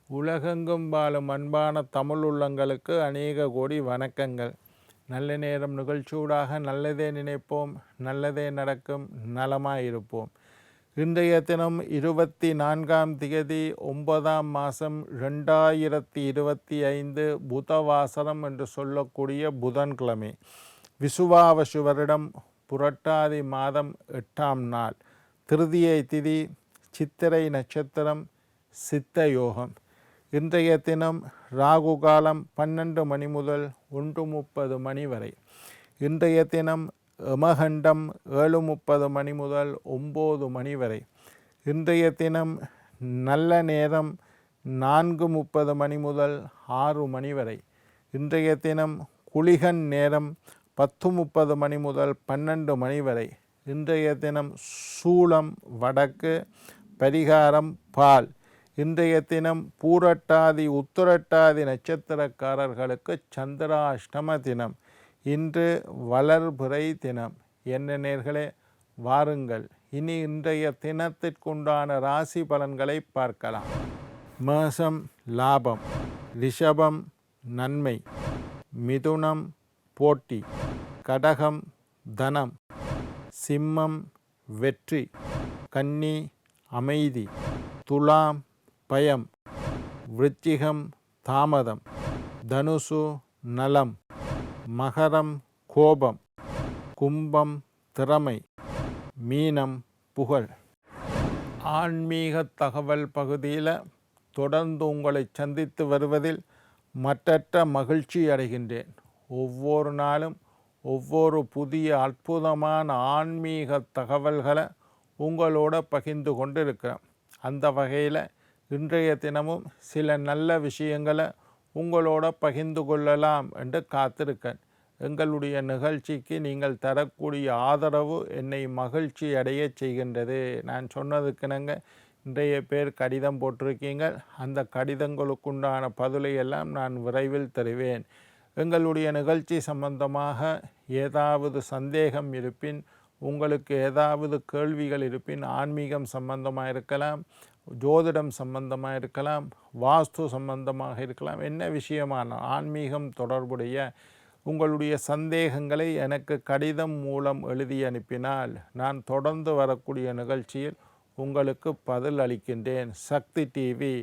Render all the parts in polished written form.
உலகெங்கும் வாழும் அன்பான தமிழ் உள்ளங்களுக்கு அநேக கோடி வணக்கங்கள். நல்ல நேரம் நிகழ்ச்சியூடாக நல்லதே நினைப்போம், நல்லதே நடக்கும், நலமாயிருப்போம். இன்றைய தினம் 24ஆம் திகதி 9ஆம் மாதம் 2025 புதவாசரம் என்று சொல்லக்கூடிய புதன்கிழமை. விசுவாவசு வருடம் புரட்டாதி மாதம் 8ஆம் நாள், திருதியை திதி, சித்திரை நட்சத்திரம், சித்த யோகம். இன்றைய தினம் ராகு காலம் 12 மணி முதல் 1:30 மணி வரை. இன்றைய தினம் யமகண்டம் 7:30 மணி முதல் 9 மணி வரை. இன்றைய தினம் நல்ல நேரம் 4:30 மணி முதல் 6 மணி வரை. இன்றைய தினம் குளிகன் நேரம் 10:30 மணி முதல் 12 மணி வரை. இன்றைய தினம் சூலம் வடக்கு, பரிகாரம் பால். இன்றைய தினம் பூரட்டாதி உத்திரட்டாதி நட்சத்திரக்காரர்களுக்கு சந்திராஷ்டம தினம். இன்று வளர்பிறை தினம். என்ன நேர்களே, வாருங்கள் இனி இன்றைய தினத்திற்குண்டான ராசி பலன்களை பார்க்கலாம். மேஷம் லாபம், ரிஷபம் நன்மை, மிதுனம் போட்டி, கடகம் தனம், சிம்மம் வெற்றி, கன்னி அமைதி, துலாம் பயம், விருச்சிகம் தாமதம், தனுசு நலம், மகரம் கோபம், கும்பம் திறமை, மீனம் புகழ். ஆன்மீக தகவல் பகுதியில் தொடர்ந்து உங்களை சந்தித்து வருவதில் மற்றற்ற மகிழ்ச்சி அடைகின்றேன். ஒவ்வொரு நாளும் ஒவ்வொரு புதிய அற்புதமான ஆன்மீக தகவல்களை உங்களோட பகிர்ந்து கொண்டு இருக்கிறேன். அந்த வகையில் இன்றைய தினமும் சில நல்ல விஷயங்களை உங்களோட பகிர்ந்து கொள்ளலாம் என்று காத்திருக்கேன். எங்களுடைய நிகழ்ச்சிக்கு நீங்கள் தரக்கூடிய ஆதரவு என்னை மகிழ்ச்சி அடைய செய்கின்றது. நான் சொன்னதுக்குனங்க இன்றைய பேர் கடிதம் போட்டிருக்கீங்க. அந்த கடிதங்களுக்குண்டான பதிலை எல்லாம் நான் விரைவில் தருவேன். எங்களுடைய நிகழ்ச்சி சம்பந்தமாக ஏதாவது சந்தேகம் இருப்பின், உங்களுக்கு ஏதாவது கேள்விகள் இருப்பின், ஆன்மீகம் சம்பந்தமாக இருக்கலாம், ஜோதிடம் சம்பந்தமாக இருக்கலாம், வாஸ்து சம்பந்தமாக இருக்கலாம், என்ன விஷயமான ஆன்மீகம் தொடர்புடைய உங்களுடைய சந்தேகங்களை எனக்கு கடிதம் மூலம் எழுதி அனுப்பினால் நான் தொடர்ந்து வரக்கூடிய நிகழ்ச்சியில் உங்களுக்கு பதில் அளிக்கின்றேன். சக்தி டிவி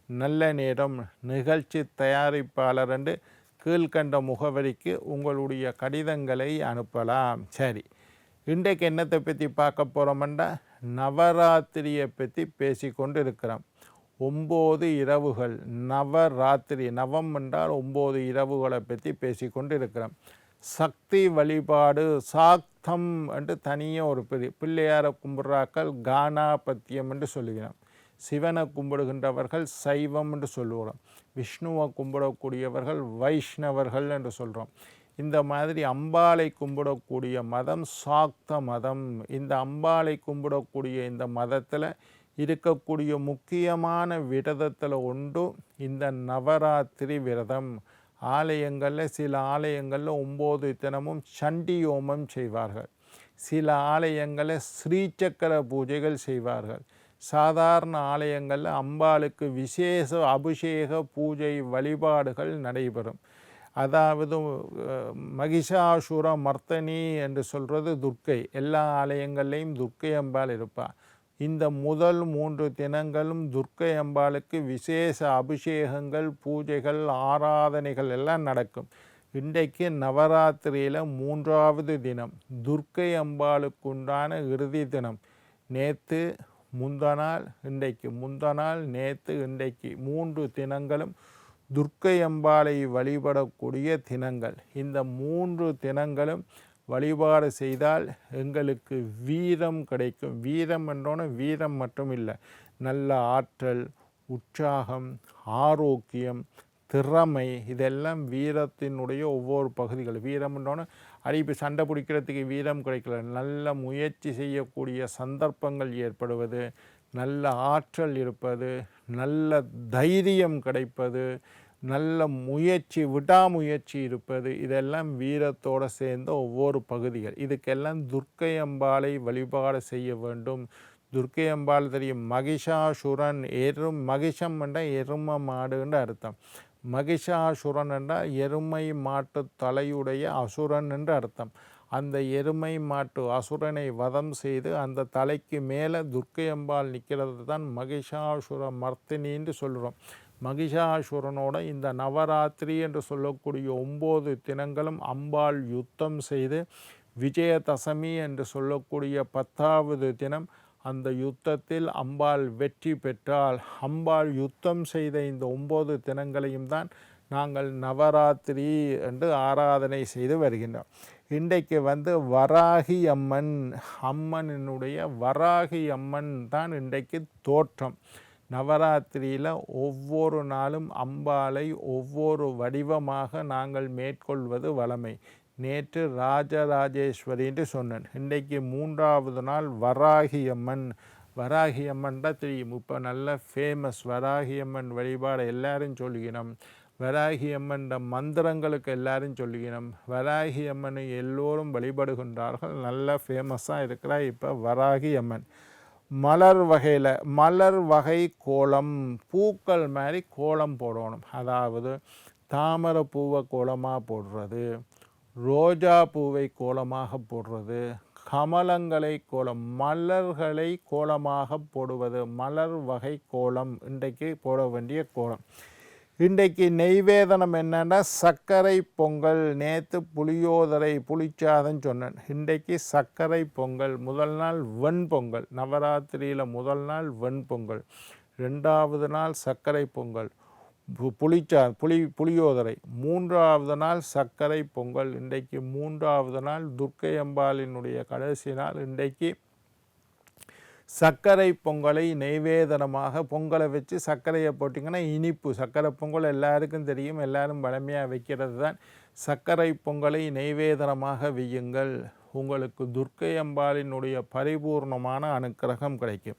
நல்ல நேரம் நிகழ்ச்சி தயாரிப்பாளர் என்று கீழ்கண்ட முகவரிக்கு உங்களுடைய கடிதங்களை அனுப்பலாம். சரி, இன்றைக்கு என்னத்தை பற்றி பார்க்க போகிறோம்னா, நவராத்திரியை பற்றி பேசிக்கொண்டு இருக்கிறோம். 9 இரவுகள், நவராத்திரி, நவம் என்றால் 9 இரவுகளை பற்றி பேசிக்கொண்டு இருக்கிறோம். சக்தி வழிபாடு, சாக்தம் என்று தனியாக ஒரு பிள்ளையாரை கும்பிட்றாக்கள் கானாபத்தியம் என்று சொல்லுகிறோம். சிவனை கும்பிடுகின்றவர்கள் சைவம் என்று சொல்லுகிறோம். விஷ்ணுவை கும்பிடக்கூடியவர்கள் வைஷ்ணவர்கள் என்று சொல்கிறோம். இந்த மாதிரி அம்பாளை கும்பிடக்கூடிய மதம் சாக்த மதம். இந்த அம்பாளை கும்பிடக்கூடிய இந்த மதத்தில் இருக்கக்கூடிய முக்கியமான விரதத்தில் ஒன்று இந்த நவராத்திரி விரதம். ஆலயங்களில் சில ஆலயங்களில் 9 தினமும் சண்டி ஹோமம் செய்வார்கள். சில ஆலயங்களில் ஸ்ரீசக்கர பூஜைகள் செய்வார்கள். சாதாரண ஆலயங்களில் அம்பாளுக்கு விசேஷ அபிஷேக பூஜை வழிபாடுகள் நடைபெறும். அதாவது மகிஷாசுர மர்த்தனி என்று சொல்கிறது துர்க்கை. எல்லா ஆலயங்கள்லேயும் துர்க்கை அம்பாள் இருப்பாள். இந்த முதல் 3 தினங்களும் துர்க்கை அம்பாளுக்கு விசேஷ அபிஷேகங்கள், பூஜைகள், ஆராதனைகள் எல்லாம் நடக்கும். இன்றைக்கு நவராத்திரியில் 3வது தினம், துர்க்கை அம்பாளுக்குண்டான இறுதி தினம். நேற்று முந்தநாள், இன்றைக்கு முந்தநாள், நேற்று, இன்றைக்கு 3 தினங்களும் துர்க்கை அம்பாளை வழிபடக்கூடிய தினங்கள். இந்த 3 தினங்களும் வழிபாடு செய்தால் எங்களுக்கு வீரம் கிடைக்கும். வீரம் என்றோன்னு வீரம் மட்டும் இல்லை, நல்ல ஆற்றல், உற்சாகம், ஆரோக்கியம், திறமை, இதெல்லாம் வீரத்தினுடைய ஒவ்வொரு பகுதிகள். வீரம் என்றோன்னு அடிப்பு சண்டை பிடிக்கிறதுக்கு வீரம் கிடைக்கல, நல்ல முயற்சி செய்யக்கூடிய சந்தர்ப்பங்கள் ஏற்படுவது, நல்ல ஆற்றல் இருப்பது, நல்ல தைரியம் கிடைப்பது, நல்ல முயற்சி, விடாமுயற்சி இருப்பது, இதெல்லாம் வீரத்தோடு சேர்ந்த ஒவ்வொரு பகுதிகள். இதுக்கெல்லாம் துர்க்கை அம்பாளை வழிபாடு செய்ய வேண்டும். துர்க்கை அம்பாள் தெரியும். மகிஷாசுரன் மகிஷம் என்றால் எரும மாடுன்ற அர்த்தம். மகிஷாசுரன் என்றால் எருமை மாட்டு தலையுடைய அசுரன் என்று அர்த்தம். அந்த எருமை மாட்டு அசுரனை வதம் செய்து அந்த தலைக்கு மேலே துர்க்கை அம்பாள் நிற்கிறது தான் மகிஷாசுர மர்த்தினின்னு சொல்கிறோம். மகிஷாசுரனோட இந்த நவராத்திரி என்று சொல்லக்கூடிய 9 தினங்களும் அம்பாள் யுத்தம் செய்து விஜயதசமி என்று சொல்லக்கூடிய 10வது தினம் அந்த யுத்தத்தில் அம்பாள் வெற்றி பெற்றால், அம்பாள் யுத்தம் செய்த இந்த 9 தினங்களையும் தான் நாங்கள் நவராத்திரி என்று ஆராதனை செய்து வருகின்றோம். இன்றைக்கு வராகி அம்மனினுடைய வராகி அம்மன் தான் இன்றைக்கு தோற்றம். நவராத்திரியில் ஒவ்வொரு நாளும் அம்பாளை ஒவ்வொரு வடிவமாக நாங்கள் மேற்கொள்வது வழமை. நேற்று ராஜராஜேஸ்வரின்னு சொன்னேன். இன்றைக்கு 3வது நாள் வராகி அம்மன். வராகி அம்மன் தான் தெரியும், இப்போ நல்ல ஃபேமஸ். வராகி அம்மன் வழிபாடு எல்லாரும் சொல்லிக்கணும். வராகி அம்மன் மந்திரங்களுக்கு எல்லாரும் சொல்லிக்கணும். வராகி அம்மனை எல்லோரும் வழிபடுகின்றார்கள். நல்ல ஃபேமஸாக இருக்கிறா இப்போ வராகி அம்மன். மலர் வகை கோலம், பூக்கள் மாதிரி கோலம் போடணும். அதாவது தாமரை பூவை கோலமாக போடுறது, ரோஜா பூவை கோலமாக போடுறது, கமலங்களை கோலம், மலர்களை கோலமாக போடுவது மலர் வகை கோலம் இன்றைக்கு போட வேண்டிய கோலம். இன்றைக்கு நெய்வேதனம் என்னென்னா சர்க்கரை பொங்கல். நேற்று புளியோதரை புளிச்சாதம் சொன்னேன். இன்றைக்கு சர்க்கரை பொங்கல். முதல் நாள் வெண்பொங்கல். நவராத்திரியில் முதல் நாள் வெண்பொங்கல், 2வது நாள் சர்க்கரை பொங்கல், புளியோதரை, 3வது நாள் சர்க்கரை பொங்கல். இன்றைக்கு 3வது நாள் துர்க்கை அம்பாளினுடைய கடைசி நாள். இன்றைக்கு சர்க்கரை பொங்கலை நெய்வேதனமாக பொங்கலை வச்சு சர்க்கரையை போட்டிங்கன்னா இனிப்பு. சர்க்கரை பொங்கல் எல்லாருக்கும் தெரியும், எல்லாரும் வழமையாக வைக்கிறது தான். சர்க்கரை பொங்கலை நெய்வேதனமாக வையுங்கள். உங்களுக்கு துர்க்கை அம்பாளினுடைய பரிபூர்ணமான அனுக்கிரகம் கிடைக்கும்.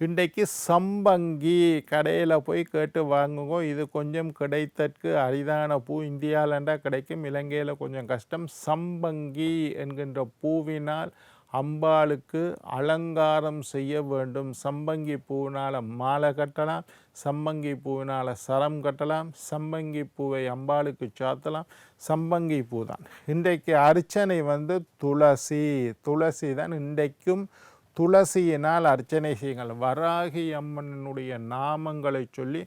இன்றைக்கு சம்பங்கி கடையில் போய் கேட்டு வாங்குங்க. இது கொஞ்சம் கிடைத்தற்கு அரிதான பூ. இந்தியாவிலண்டா கிடைக்கும், இலங்கையில் கொஞ்சம் கஷ்டம். சம்பங்கி என்கின்ற பூவினால் அம்பாளுக்கு அலங்காரம் செய்ய வேண்டும். சம்பங்கி பூவினால் மாலை கட்டலாம், சம்பங்கி பூவினால் சரம் கட்டலாம், சம்பங்கி பூவை அம்பாளுக்கு சாத்தலாம். சம்பங்கி பூ தான். இன்றைக்கு அர்ச்சனை துளசி தான். இன்றைக்கும் துளசியினால் அர்ச்சனை செய்யுங்கள். வராகி அம்மனுடைய நாமங்களை சொல்லி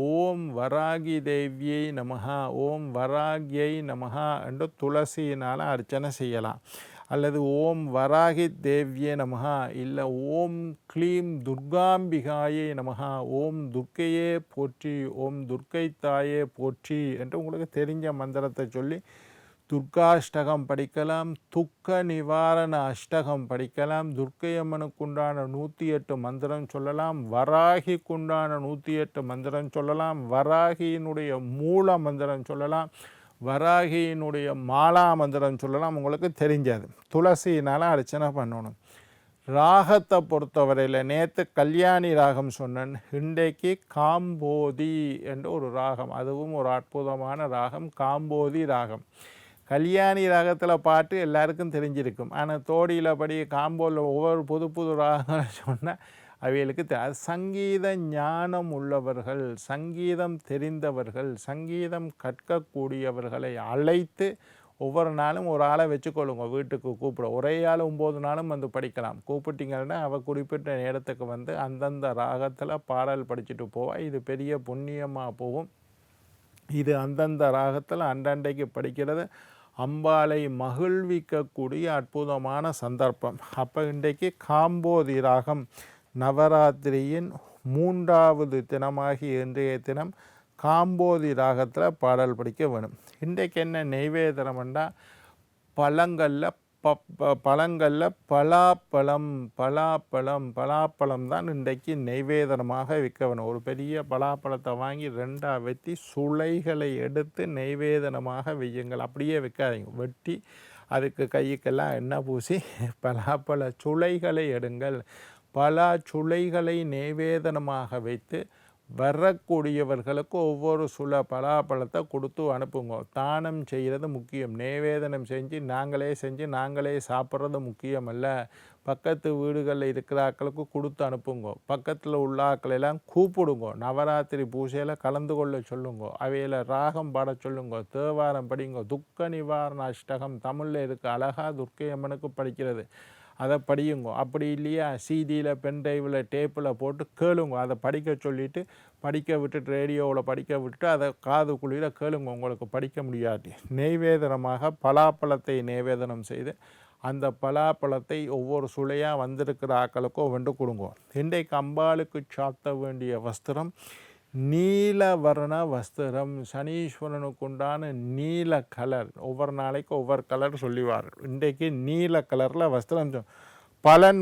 ஓம் வராகி தேவியை நமஹா, ஓம் வராகியை நமஹா என்று துளசியினால் அர்ச்சனை செய்யலாம். அல்லது ஓம் வராகி தேவியே நமஹா, இல்லை ஓம் க்ளீம் துர்காம்பிகாயே நமஹா, ஓம் துர்க்கையே போற்றி, ஓம் துர்க்கை தாயே போற்றி என்று உங்களுக்கு தெரிஞ்ச மந்திரத்தை சொல்லி துர்காஷ்டகம் படிக்கலாம், துக்க நிவாரண அஷ்டகம் படிக்கலாம். துர்க்கை அம்மனுக்குண்டான 108 மந்திரம் சொல்லலாம், வராகிக்குண்டான 108 மந்திரம் சொல்லலாம், வராகியினுடைய மூல மந்திரம் சொல்லலாம், வராகியினுடைய மாலா மந்திரம் சொல்லலாம். உங்களுக்கு தெரிஞ்சது. துளசியினால் அர்ச்சனை பண்ணணும். ராகத்தை பொறுத்தவரையில் நேற்று கல்யாணி ராகம் சொன்னேன். இன்றைக்கு காம்போதி என்ற ஒரு ராகம், அதுவும் ஒரு அற்புதமான ராகம், காம்போதி ராகம். கல்யாணி ராகத்தில் பாட்டு எல்லாருக்கும் தெரிஞ்சிருக்கும். ஆனால் தோடியில் படி காம்போவில் ஒவ்வொரு புது புது ராகங்களை சொன்னால் அவைகளுக்கு சங்கீத ஞானம் உள்ளவர்கள், சங்கீதம் தெரிந்தவர்கள், சங்கீதம் கற்கக்கூடியவர்களை அழைத்து ஒவ்வொரு நாளும் ஒரு ஆளை வச்சுக்கொள்ளுங்க. வீட்டுக்கு கூப்பிட ஒரே ஆள் 9 நாளும் படிக்கலாம். கூப்பிட்டிங்கன்னா அவள் குறிப்பிட்ட நேரத்துக்கு அந்தந்த ராகத்தில் பாடல் படிச்சுட்டு போவா. இது பெரிய புண்ணியமாக போகும். இது அந்தந்த ராகத்தில் அண்டண்டைக்கு படிக்கிறது அம்பாளை மகிழ்விக்கக்கூடிய அற்புதமான சந்தர்ப்பம். அப்போ இன்றைக்கு காம்போதி ராகம் நவராத்திரியின் 3வது தினமாகிய இன்றைய தினம் காம்போதி ராகத்தில் பாடல் படிக்க வேணும். இன்றைக்கு என்ன நெய்வேதனம்னா பழங்களில் பலாப்பழம் தான் இன்றைக்கு நெய்வேதனமாக விற்க வேணும். ஒரு பெரிய பலாப்பழத்தை வாங்கி 2ஆக வெட்டி சுளைகளை எடுத்து நெய்வேதனமாக வையுங்கள். அப்படியே வைக்காதீங்க, வெட்டி அதுக்கு கைக்கெல்லாம் எண்ணெய் பூசி பலாப்பழ சுளைகளை எடுங்கள். பலா சுளைகளை நெய்வேதனமாக வைத்து வரக்கூடியவர்களுக்கு ஒவ்வொரு சுல பலாப்பழத்தை கொடுத்து அனுப்புங்க. தானம் செய்கிறது முக்கியம். நிவேதனம் செஞ்சு நாங்களே சாப்பிட்றது முக்கியம் அல்ல. பக்கத்து வீடுகளில் இருக்கிற ஆக்களுக்கு கொடுத்து அனுப்புங்க. பக்கத்தில் உள்ள ஆக்களெல்லாம் கூப்பிடுங்க. நவராத்திரி பூஜையில் கலந்து கொள்ள சொல்லுங்க. அவையில் ராகம் பாட சொல்லுங்க. தேவாரம் படிங்க. துக்க நிவாரண அஷ்டகம் தமிழில் இருக்குது. அழகாக துர்க்கை அம்மனுக்கு படிக்கிறது. அதை படியுங்க. அப்படி இல்லையா சிடியில் பென்ட்ரைவில் டேப்பில் போட்டு கேளுங்க. அதை படிக்க சொல்லிவிட்டு படிக்க விட்டுட்டு ரேடியோவில் படிக்க விட்டுட்டு அதை காது குளிர கேளுங்க. உங்களுக்கு படிக்க முடியாது. நெய்வேதனமாக பலாப்பழத்தை நெய்வேதனம் செய்து அந்த பலாப்பழத்தை ஒவ்வொரு சுளையாக வந்திருக்கிற ஆக்களுக்கோ வென்று கொடுங்க. இன்றைக்கு அம்பாளுக்கு சாத்த வேண்டிய வஸ்திரம் நீலவர்ண வஸ்திரம். சனீஸ்வரனுக்கு உண்டான நீல கலர். ஒவ்வொரு நாளைக்கு ஒவ்வொரு கலர் சொல்லிவார். இன்றைக்கு நீல கலரில் வஸ்திரம். பலன்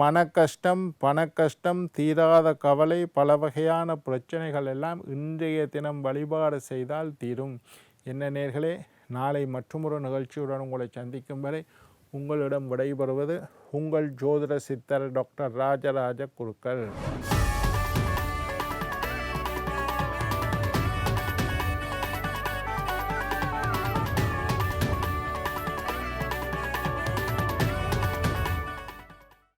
மன கஷ்டம், பண கஷ்டம், தீராத கவலை, பல வகையான பிரச்சனைகள் எல்லாம் இன்றைய தினம் வழிபாடு செய்தால் தீரும். என்ன நேர்களே, நாளை மற்றொரு நிகழ்ச்சியுடன் உங்களை சந்திக்கும் வரை உங்களிடம் விடைபெறுவது உங்கள் ஜோதிட சித்தர் டாக்டர் ராஜராஜ குருக்கள்.